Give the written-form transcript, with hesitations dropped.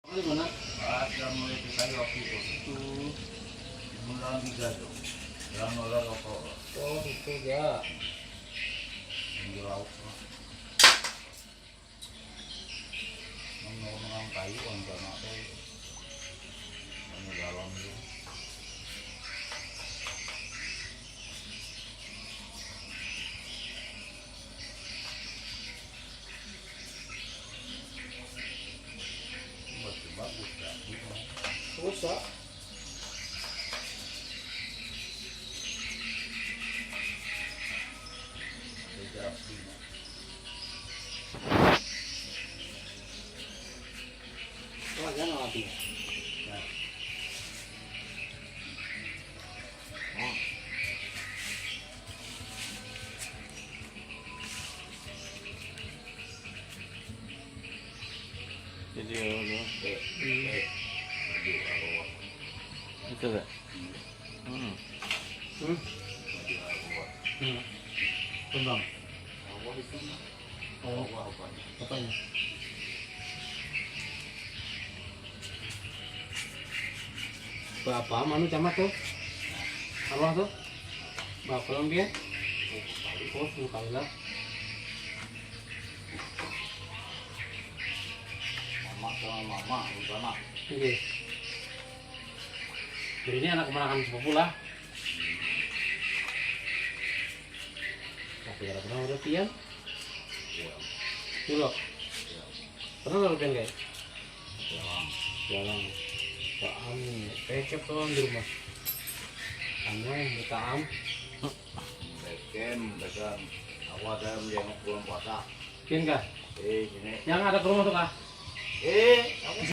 Di mana? Ada mulai dari waktu itu. Mulai 3 tuh. Yang orang rokok. Oh, itu ya. Yang di laut. Ngomong kayu kan karena itu. Ini dalam itu. Bagus ya. Rusak. Oh, jangan mati. Video lo. Itu gak? Kembang. Oh, apanya? Berapa manu camat tuh? Apa tuh? Berapa lagi ya? Oh, 10 kali lah. Mama sama mama, sama. Oke. Jadi ini anak keponakan sepupu lah. Tapi ada pernah udah pian? Dulu. Pernah udah pian guys? Jalan. Taam nih, pecep tuh di rumah. Anu yang taam. Bekem. Aku ada yang pulang puasa. Pian kah? Sini. Yang ada ke rumah tuh kah? Aku